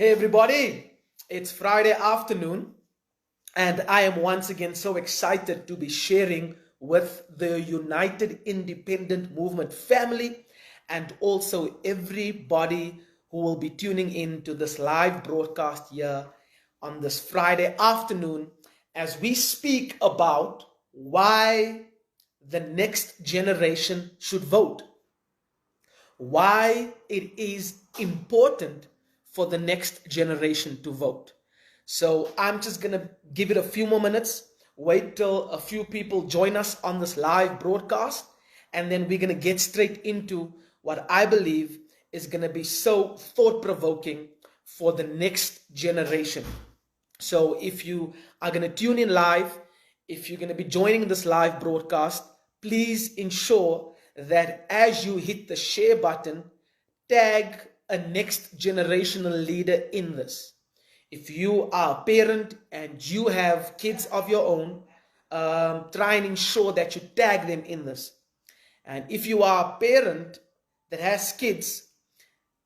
Hey everybody, it's Friday afternoon, and I am once again so excited to be sharing with the United Independent Movement family and also everybody who will be tuning in to this live broadcast here on this Friday afternoon as we speak about why the next generation should vote, why it is important for the next generation to vote. So I'm just going to give it a few more minutes, wait till a few people join us on this live broadcast, and then we're going to get straight into what I believe is going to be so thought provoking for the next generation. So if you are going to tune in live, if you're going to be joining this live broadcast, please ensure that as you hit the share button, tag a next generational leader in this. If you are a parent and you have kids of your own, try and ensure that you tag them in this. And if you are a parent that has kids,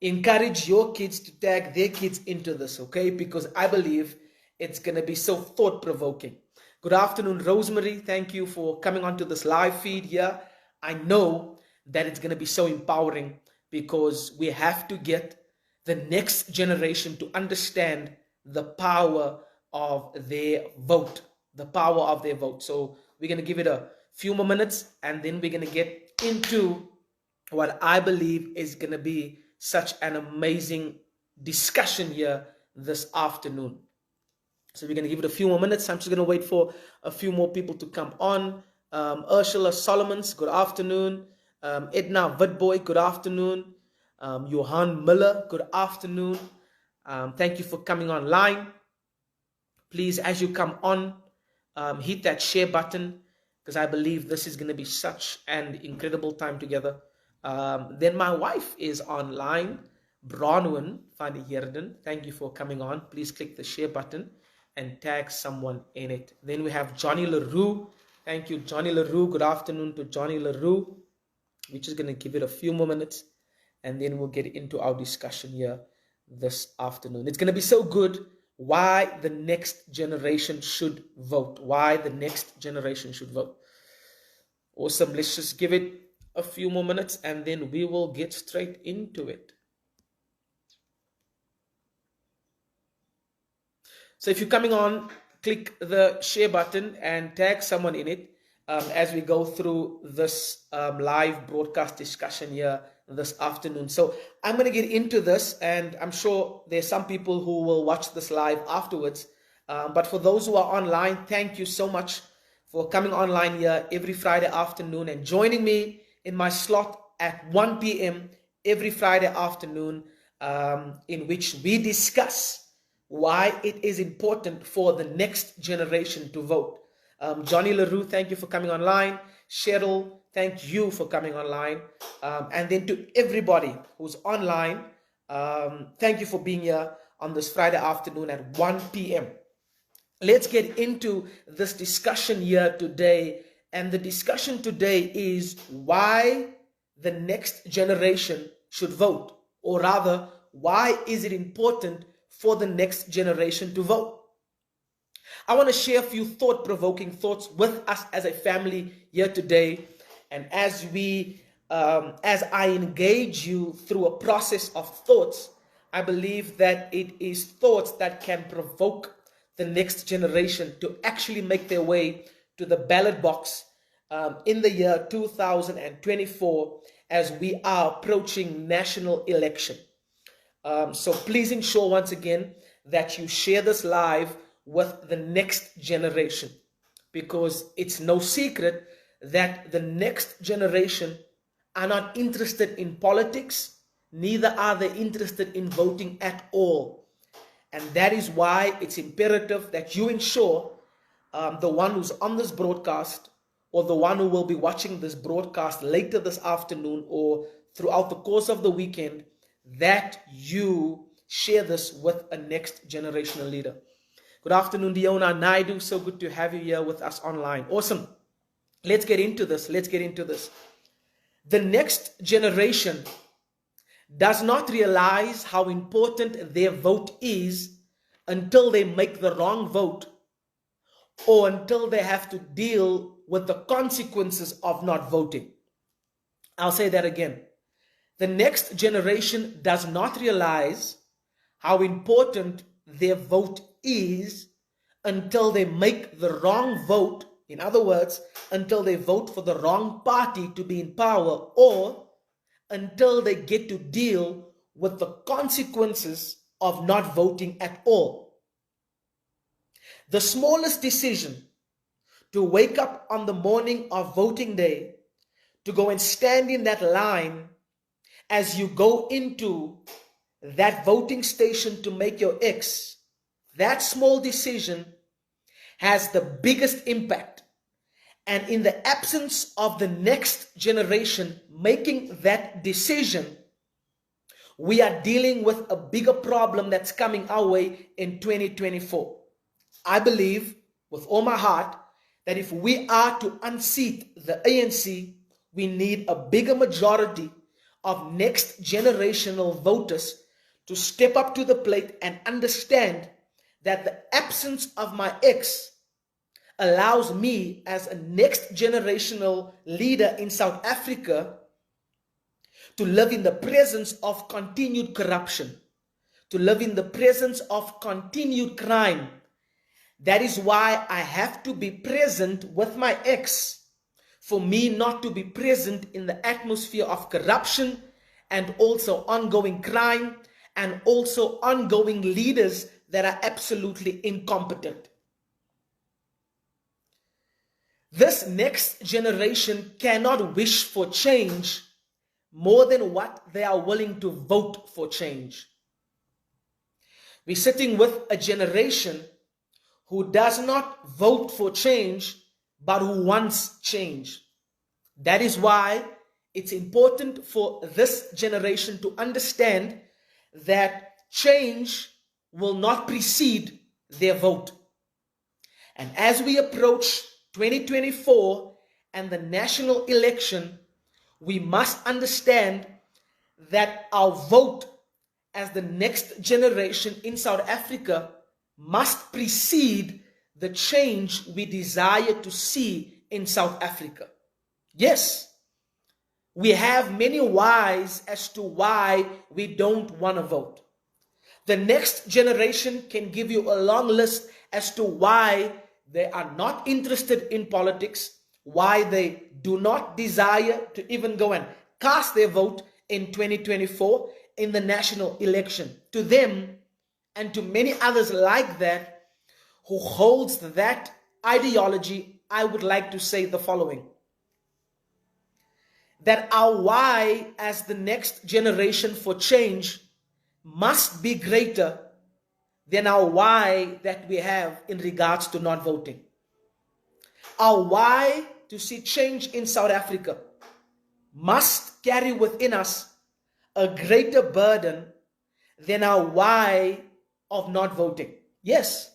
encourage your kids to tag their kids into this, okay? Because I believe it's going to be so thought-provoking. Good afternoon, Rosemary. Thank you for coming onto this live feed here. I know that it's going to be so empowering because we have to get the next generation to understand the power of their vote, the power of their vote. So we're going to give it a few more minutes, and then we're going to get into what I believe is going to be such an amazing discussion here this afternoon. So we're going to give it a few more minutes. I'm just going to wait for a few more people to come on. Ursula Solomons, good afternoon. Edna Vidboy, good afternoon. Johan Miller, good afternoon. Thank you for coming online. Please, as you come on, hit that share button because I believe this is going to be such an incredible time together. Then my wife is online, Bronwyn van Heerden. Thank you for coming on. Please click the share button and tag someone in it. Then we have Johnny LaRue. Thank you, Johnny LaRue. Good afternoon to Johnny LaRue. We're just going to give it a few more minutes, and then we'll get into our discussion here this afternoon. It's going to be so good. Why the next generation should vote. Why the next generation should vote. Awesome. Let's just give it a few more minutes, and then we will get straight into it. So if you're coming on, click the share button and tag someone in it as we go through this live broadcast discussion here this afternoon. So I'm going to get into this, and I'm sure there's some people who will watch this live afterwards. But for those who are online, thank you so much for coming online here every Friday afternoon and joining me in my slot at 1 p.m. every Friday afternoon, in which we discuss why it is important for the next generation to vote. Johnny LaRue, thank you for coming online. Cheryl, thank you for coming online. And then to everybody who's online, thank you for being here on this Friday afternoon at 1 p.m. Let's get into this discussion here today. And the discussion today is why the next generation should vote, or rather, why is it important for the next generation to vote? I want to share a few thought-provoking thoughts with us as a family here today. And as I engage you through a process of thoughts, I believe that it is thoughts that can provoke the next generation to actually make their way to the ballot box in the year 2024 as we are approaching national election. So please ensure once again that you share this live with the next generation, because it's no secret that the next generation are not interested in politics, neither are they interested in voting at all. And that is why it's imperative that you ensure the one who's on this broadcast, or the one who will be watching this broadcast later this afternoon or throughout the course of the weekend, that you share this with a next generational leader. Good afternoon, Diona Naidu. So good to have you here with us online. Awesome. Let's get into this. The next generation does not realize how important their vote is until they make the wrong vote or until they have to deal with the consequences of not voting. I'll say that again. The next generation does not realize how important their vote is until they make the wrong vote. In other words, until they vote for the wrong party to be in power, or until they get to deal with the consequences of not voting at all. The smallest decision, to wake up on the morning of voting day, to go and stand in that line as you go into that voting station to make your X, that small decision has the biggest impact. And in the absence of the next generation making that decision, we are dealing with a bigger problem that's coming our way in 2024. I believe with all my heart that if we are to unseat the ANC, we need a bigger majority of next generational voters to step up to the plate and understand that the absence of my ex allows me as a next generational leader in South Africa to live in the presence of continued corruption, to live in the presence of continued crime. That is why I have to be present with my ex, for me not to be present in the atmosphere of corruption and also ongoing crime and also ongoing leaders that are absolutely incompetent. This next generation cannot wish for change more than what they are willing to vote for change. We're sitting with a generation who does not vote for change, but who wants change. That is why it's important for this generation to understand that change will not precede their vote. And as we approach 2024 and the national election, we must understand that our vote as the next generation in South Africa must precede the change we desire to see in South Africa. Yes, we have many whys as to why we don't want to vote. The next generation can give you a long list as to why they are not interested in politics, why they do not desire to even go and cast their vote in 2024 in the national election. To them and to many others like that who holds that ideology, I would like to say the following: that our why as the next generation for change must be greater than our why that we have in regards to not voting. Our why to see change in South Africa must carry within us a greater burden than our why of not voting. Yes,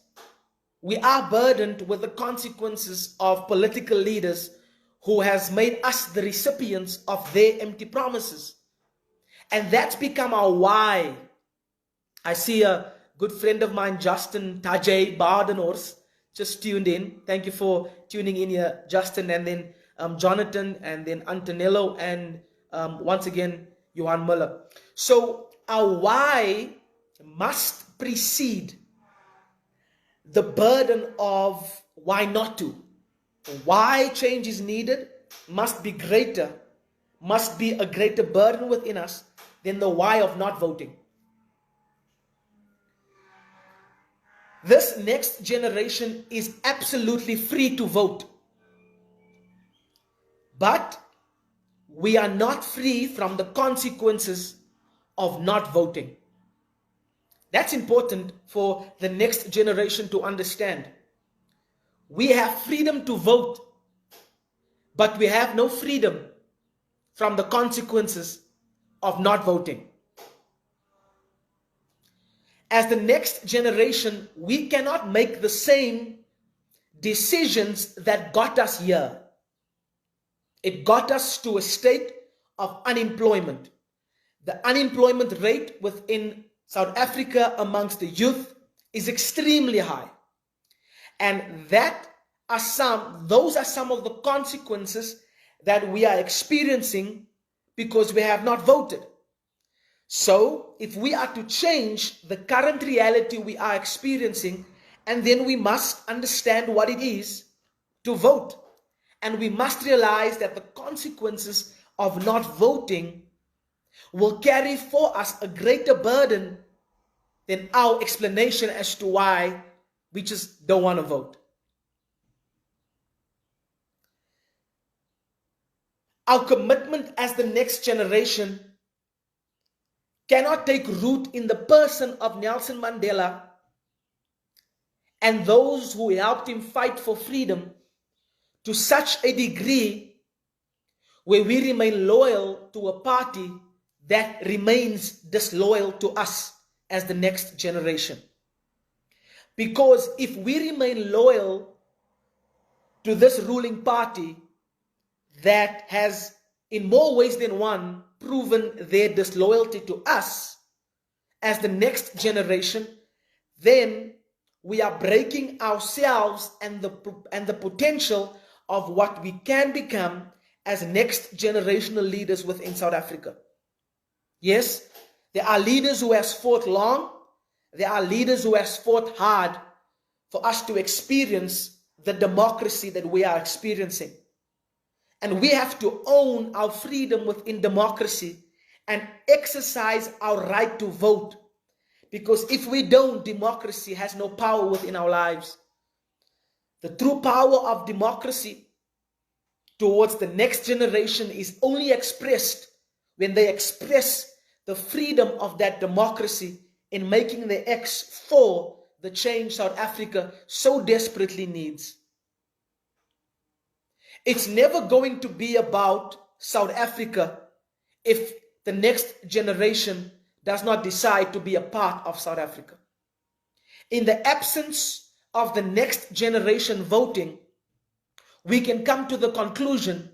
we are burdened with the consequences of political leaders who has made us the recipients of their empty promises. And that's become our why. I see a good friend of mine, Justin Tajay Badenhorst, just tuned in. Thank you for tuning in here, Justin, and then Jonathan, and then Antonello, and once again, Johan Muller. So our why must precede the burden of why not to. Why change is needed must be greater, must be a greater burden within us than the why of not voting. This next generation is absolutely free to vote. But we are not free from the consequences of not voting. That's important for the next generation to understand. We have freedom to vote, but we have no freedom from the consequences of not voting. As the next generation, we cannot make the same decisions that got us here. It got us to a state of unemployment. The unemployment rate within South Africa amongst the youth is extremely high. And those are some of the consequences that we are experiencing because we have not voted. So if we are to change the current reality we are experiencing, and then we must understand what it is to vote. And we must realize that the consequences of not voting will carry for us a greater burden than our explanation as to why we just don't want to vote. Our commitment as the next generation cannot take root in the person of Nelson Mandela and those who helped him fight for freedom to such a degree where we remain loyal to a party that remains disloyal to us as the next generation. Because if we remain loyal to this ruling party that has in more ways than one proven their disloyalty to us as the next generation, then we are breaking ourselves and the potential of what we can become as next generational leaders within South Africa. Yes, there are leaders who have fought long. There are leaders who have fought hard for us to experience the democracy that we are experiencing. And we have to own our freedom within democracy and exercise our right to vote. Because if we don't, democracy has no power within our lives. The true power of democracy towards the next generation is only expressed when they express the freedom of that democracy in making the X for the change South Africa so desperately needs. It's never going to be about South Africa if the next generation does not decide to be a part of South Africa. In the absence of the next generation voting, we can come to the conclusion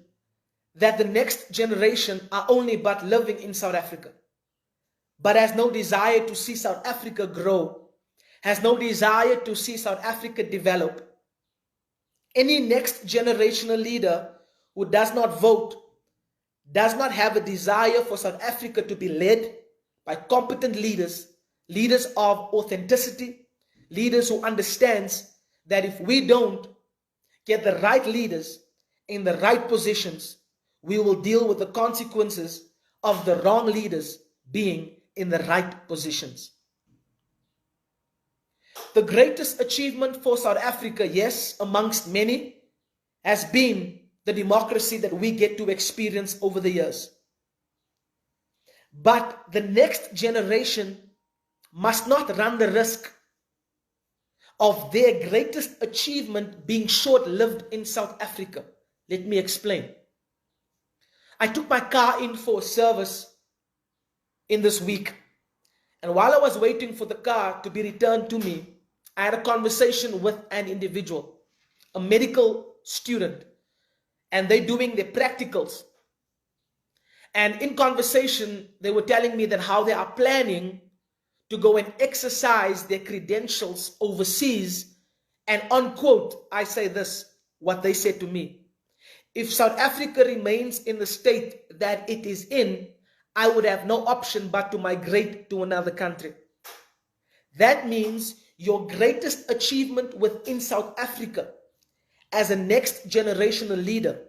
that the next generation are only but living in South Africa, but has no desire to see South Africa grow, has no desire to see South Africa develop. Any next generational leader who does not vote does not have a desire for South Africa to be led by competent leaders, leaders of authenticity, leaders who understands that if we don't get the right leaders in the right positions, we will deal with the consequences of the wrong leaders being in the right positions. The greatest achievement for South Africa, yes, amongst many, has been the democracy that we get to experience over the years. But the next generation must not run the risk of their greatest achievement being short-lived in South Africa. Let me explain. I took my car in for service in this week. And while I was waiting for the car to be returned to me, I had a conversation with an individual, a medical student, and they're doing their practicals. And in conversation, they were telling me that how they are planning to go and exercise their credentials overseas. And unquote, I say this, what they said to me. If South Africa remains in the state that it is in, I would have no option but to migrate to another country. That means your greatest achievement within South Africa as a next generational leader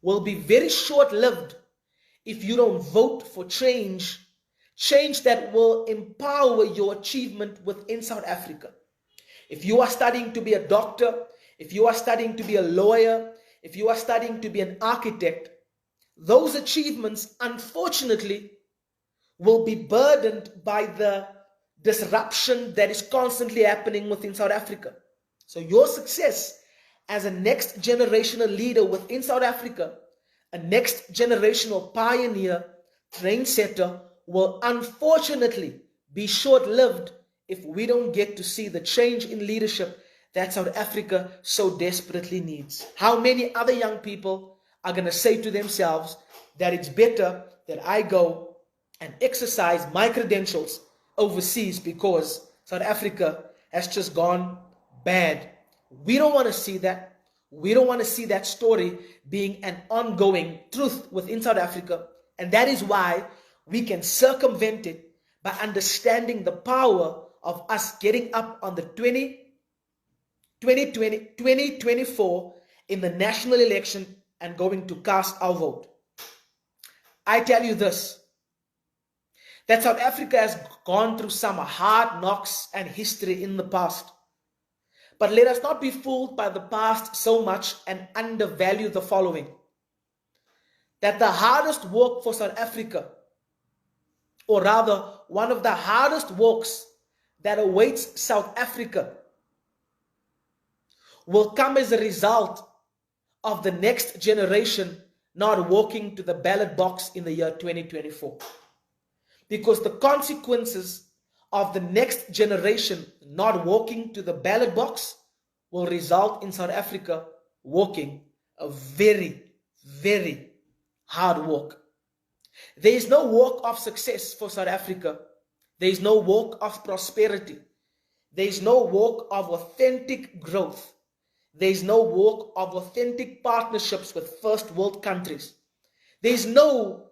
will be very short-lived if you don't vote for change that will empower your achievement within South Africa. If you are studying to be a doctor, if you are studying to be a lawyer, if you are studying to be an architect, those achievements, unfortunately, will be burdened by the disruption that is constantly happening within South Africa. So your success as a next generational leader within South Africa, a next generational pioneer, trendsetter, will unfortunately be short-lived if we don't get to see the change in leadership that South Africa so desperately needs. How many other young people are going to say to themselves that it's better that I go and exercise my credentials overseas because South Africa has just gone bad. We don't want to see that. We don't want to see that story being an ongoing truth within South Africa. And that is why we can circumvent it by understanding the power of us getting up on the 2024 in the national election and going to cast our vote. I tell you this, that South Africa has gone through some hard knocks and history in the past. But let us not be fooled by the past so much and undervalue the following. That the hardest work for South Africa, or rather one of the hardest works that awaits South Africa, will come as a result of the next generation not walking to the ballot box in the year 2024. Because the consequences of the next generation not walking to the ballot box will result in South Africa walking a very, very hard walk. There is no walk of success for South Africa. There is no walk of prosperity. There is no walk of authentic growth. There is no walk of authentic partnerships with first world countries. There is no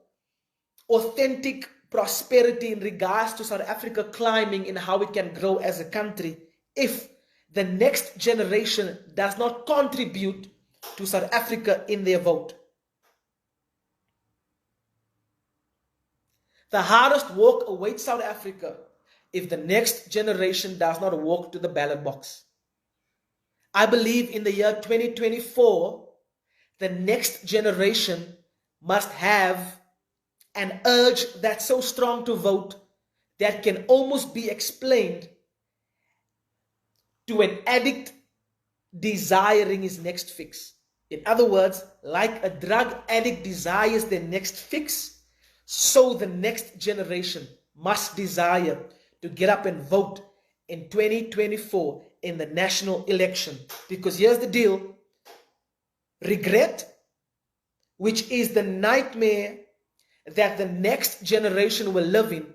authentic prosperity in regards to South Africa climbing in how it can grow as a country if the next generation does not contribute to South Africa in their vote. The hardest work awaits South Africa if the next generation does not walk to the ballot box. I believe in the year 2024, the next generation must have an urge that's so strong to vote that can almost be explained to an addict desiring his next fix. In other words, like a drug addict desires their next fix, so the next generation must desire to get up and vote in 2024 in the national election. Because here's the deal, regret, which is the nightmare that the next generation will live in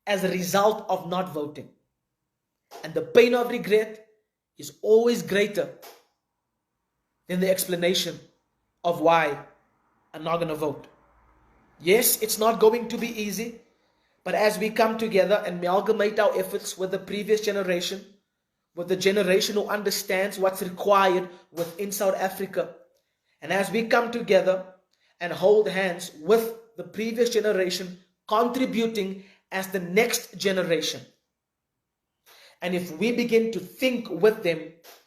as a result of not voting. And the pain of regret is always greater than the explanation of why I'm not going to vote. Yes, it's not going to be easy, but as we come together and amalgamate our efforts with the previous generation, with the generation who understands what's required within South Africa, and as we come together and hold hands with the previous generation, contributing as the next generation, and if we begin to think with them,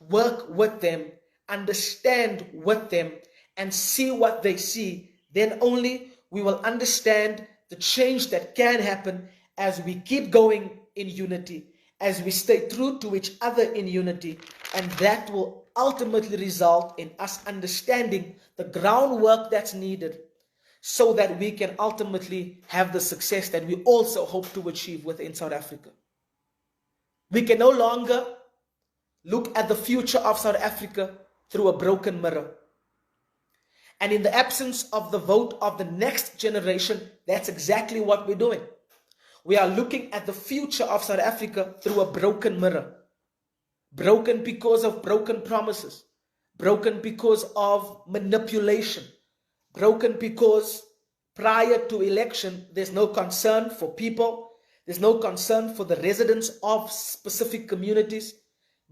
work with them, understand with them, and see what they see, then only we will understand the change that can happen as we keep going in unity, as we stay true to each other in unity, and that will ultimately result in us understanding the groundwork that's needed so that we can ultimately have the success that we also hope to achieve within South Africa. We can no longer look at the future of South Africa through a broken mirror. And in the absence of the vote of the next generation, that's exactly what we're doing. We are looking at the future of South Africa through a broken mirror. Broken because of broken promises. Broken because of manipulation. Broken because prior to election, there's no concern for people. There's no concern for the residents of specific communities.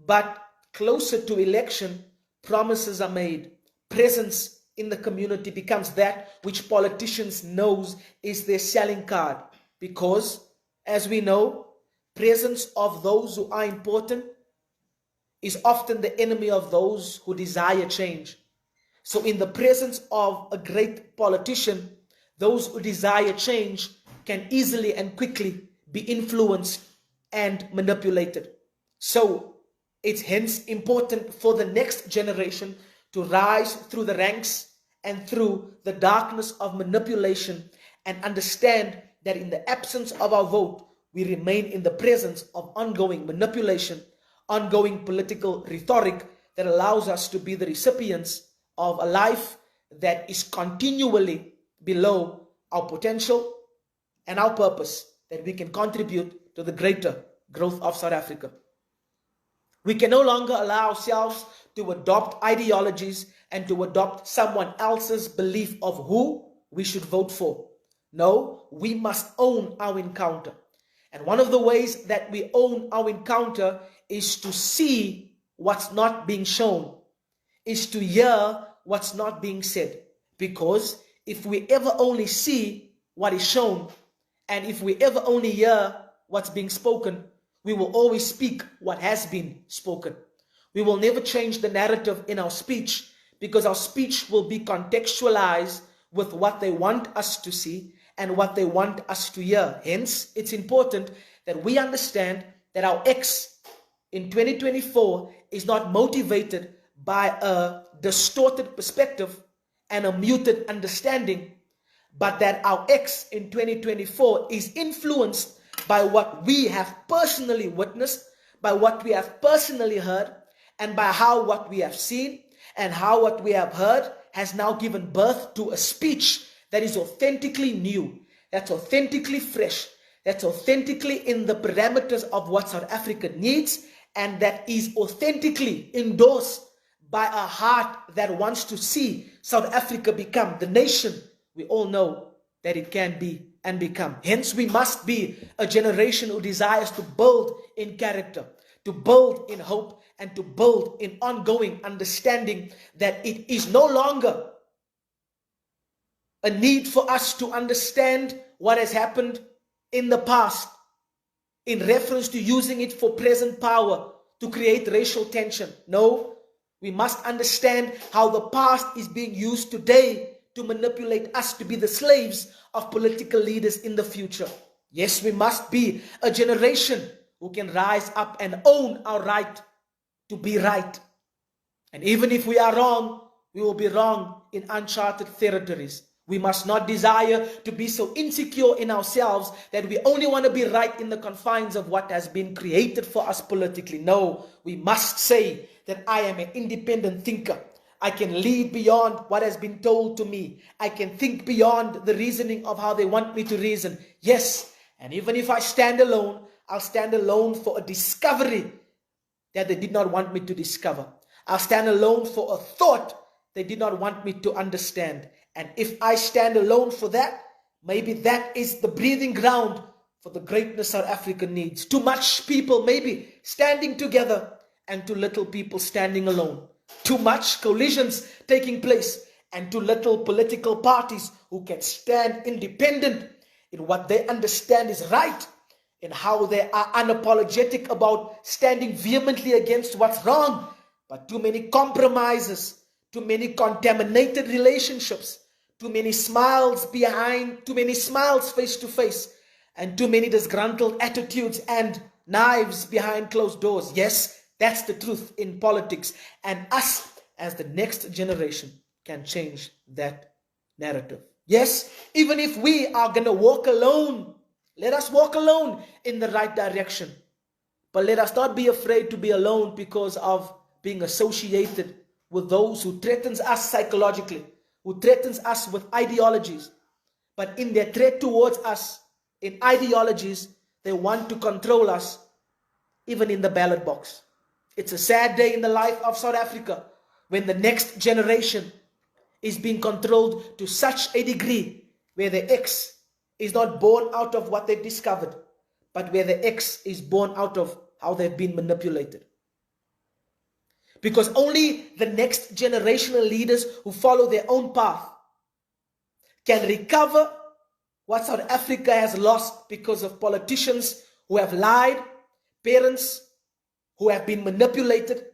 But closer to election, promises are made. Presence in the community becomes that which politicians knows is their selling card. Because, as we know, presence of those who are important is often the enemy of those who desire change. So in the presence of a great politician, those who desire change can easily and quickly be influenced and manipulated. So it's hence important for the next generation to rise through the ranks and through the darkness of manipulation and understand that in the absence of our vote, we remain in the presence of ongoing manipulation, ongoing political rhetoric that allows us to be the recipients of a life that is continually below our potential and our purpose that we can contribute to the greater growth of South Africa. We can no longer allow ourselves to adopt ideologies and to adopt someone else's belief of who we should vote for. No, we must own our encounter. And one of the ways that we own our encounter is to see what's not being shown, is to hear what's not being said. Because if we ever only see what is shown, and if we ever only hear what's being spoken, we will always speak what has been spoken. We will never change the narrative in our speech, because our speech will be contextualized with what they want us to see and what they want us to hear. Hence, it's important that we understand that our X in 2024 is not motivated by a distorted perspective and a muted understanding, but that our X in 2024 is influenced by what we have personally witnessed, by what we have personally heard, and by how what we have seen and how what we have heard has now given birth to a speech that is authentically new, that's authentically fresh, that's authentically in the parameters of what South Africa needs, and that is authentically endorsed by a heart that wants to see South Africa become the nation we all know that it can be and become. Hence, we must be a generation who desires to build in character, to build in hope, and to build in ongoing understanding that it is no longer a need for us to understand what has happened in the past in reference to using it for present power to create racial tension. No, we must understand how the past is being used today to manipulate us to be the slaves of political leaders in the future. Yes, we must be a generation who can rise up and own our right to be right. And even if we are wrong, we will be wrong in uncharted territories. We must not desire to be so insecure in ourselves that we only want to be right in the confines of what has been created for us politically. No, we must say that I am an independent thinker. I can lead beyond what has been told to me. I can think beyond the reasoning of how they want me to reason. Yes, and even if I stand alone, I'll stand alone for a discovery that they did not want me to discover. I'll stand alone for a thought they did not want me to understand. And if I stand alone for that, maybe that is the breathing ground for the greatness South Africa needs. Too much people maybe standing together and too little people standing alone. Too much collisions taking place and too little political parties who can stand independent in what they understand is right, in how they are unapologetic about standing vehemently against what's wrong. But too many compromises, too many contaminated relationships, too many smiles face to face, and too many disgruntled attitudes and knives behind closed doors. Yes, that's the truth in politics. And us, as the next generation, can change that narrative. Yes, even if we are going to walk alone, let us walk alone in the right direction. But let us not be afraid to be alone because of being associated with those who threatens us psychologically, who threatens us with ideologies. But in their threat towards us, in ideologies, they want to control us, even in the ballot box. It's a sad day in the life of South Africa when the next generation is being controlled to such a degree where the X is not born out of what they've discovered, but where the X is born out of how they've been manipulated. Because only the next generational leaders who follow their own path can recover what South Africa has lost because of politicians who have lied, parents who have been manipulated.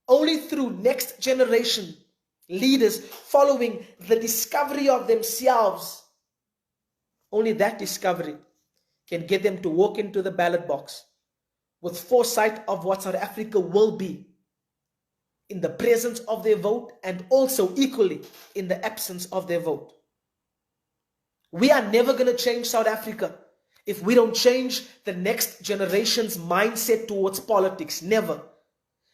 Only through next generation leaders following the discovery of themselves, only that discovery can get them to walk into the ballot box with foresight of what South Africa will be in the presence of their vote and also equally in the absence of their vote. We are never going to change South Africa if we don't change the next generation's mindset towards politics. Never.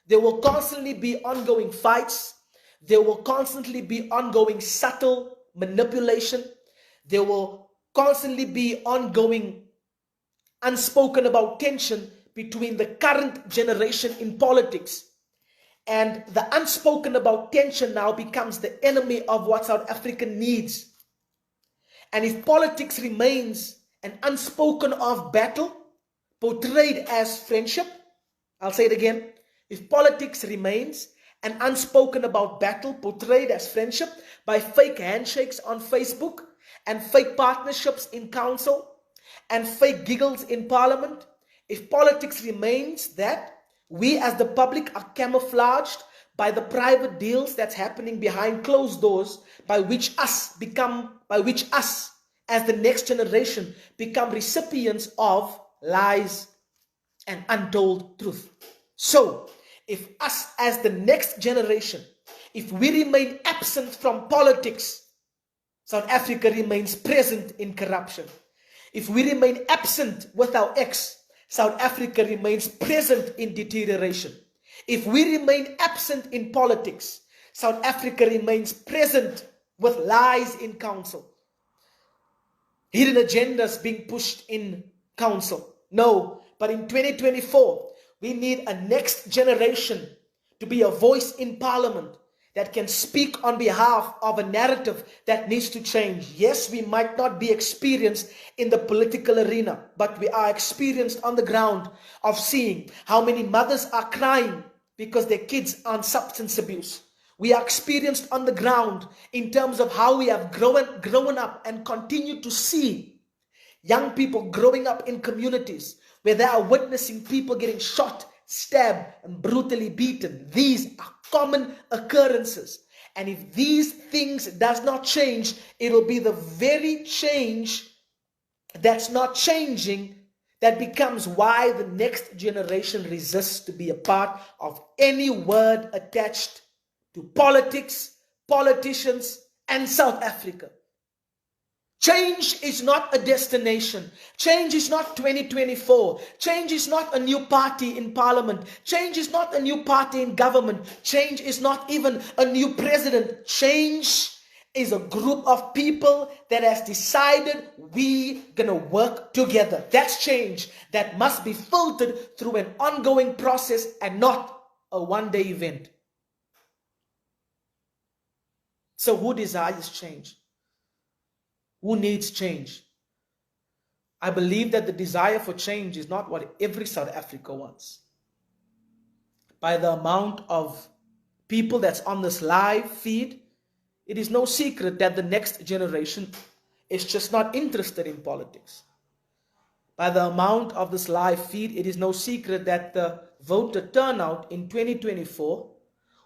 There will constantly be ongoing fights. There will constantly be ongoing subtle manipulation. There will constantly be ongoing, unspoken about tension between the current generation in politics. And the unspoken about tension now becomes the enemy of what South Africa needs. And if politics remains an unspoken of battle portrayed as friendship, I'll say it again. If politics remains an unspoken about battle portrayed as friendship by fake handshakes on Facebook and fake partnerships in council and fake giggles in parliament, if politics remains that we as the public are camouflaged by the private deals that's happening behind closed doors, by which us as the next generation become recipients of lies and untold truth. So, if us as the next generation, if we remain absent from politics, South Africa remains present in corruption. If we remain absent with our ex, South Africa remains present in deterioration. If we remain absent in politics, South Africa remains present with lies in council. Hidden agendas being pushed in council. No, but in 2024, we need a next generation to be a voice in parliament that can speak on behalf of a narrative that needs to change. Yes, we might not be experienced in the political arena, but we are experienced on the ground of seeing how many mothers are crying because their kids are on substance abuse. We are experienced on the ground in terms of how we have grown up and continue to see young people growing up in communities where they are witnessing people getting shot, stabbed, and brutally beaten. These are common occurrences. And if these things does not change, it'll be the very change that's not changing that becomes why the next generation resists to be a part of any word attached to politics, politicians, and South Africa. Change is not a destination. Change is not 2024. Change is not a new party in parliament. Change is not a new party in government. Change is not even a new president. Change is a group of people that has decided we gonna work together. That's change that must be filtered through an ongoing process and not a one-day event. So who desires change? Who needs change? I believe that the desire for change is not what every South Africa wants. By the amount of people that's on this live feed, it is no secret that the next generation is just not interested in politics. By the amount of this live feed, it is no secret that the voter turnout in 2024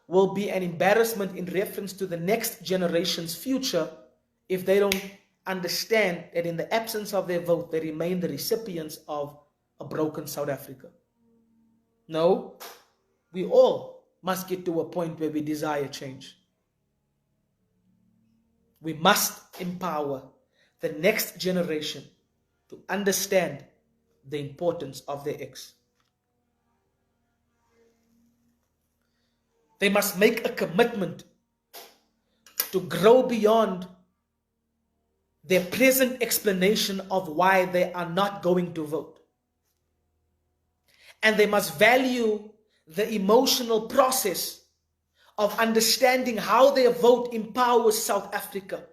will be an embarrassment in reference to the next generation's future if they don't understand that in the absence of their vote, they remain the recipients of a broken South Africa. No, we all must get to a point where we desire change. We must empower the next generation to understand the importance of their ex. They must make a commitment to grow beyond their present explanation of why they are not going to vote. And they must value the emotional process of understanding how their vote empowers South Africa.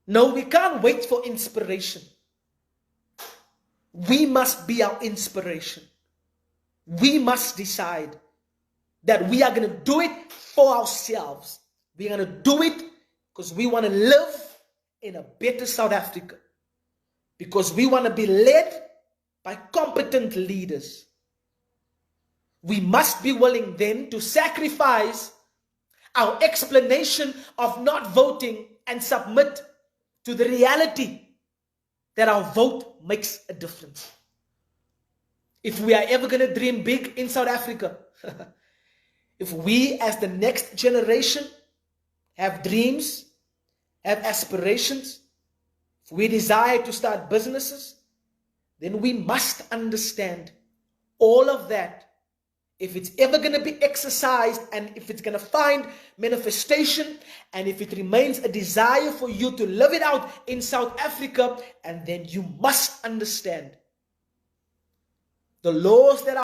No, we can't wait for inspiration. We must be our inspiration. We must decide that we are going to do it for ourselves. We're going to do it because we want to live in a better South Africa, because we want to be led by competent leaders. We must be willing then to sacrifice our explanation of not voting and submit to the reality that our vote makes a difference. If we are ever going to dream big in South Africa, if we as the next generation have dreams, have aspirations, if we desire to start businesses, then we must understand all of that if it's ever going to be exercised, and if it's going to find manifestation, and if it remains a desire for you to live it out in South Africa, and then you must understand the laws that are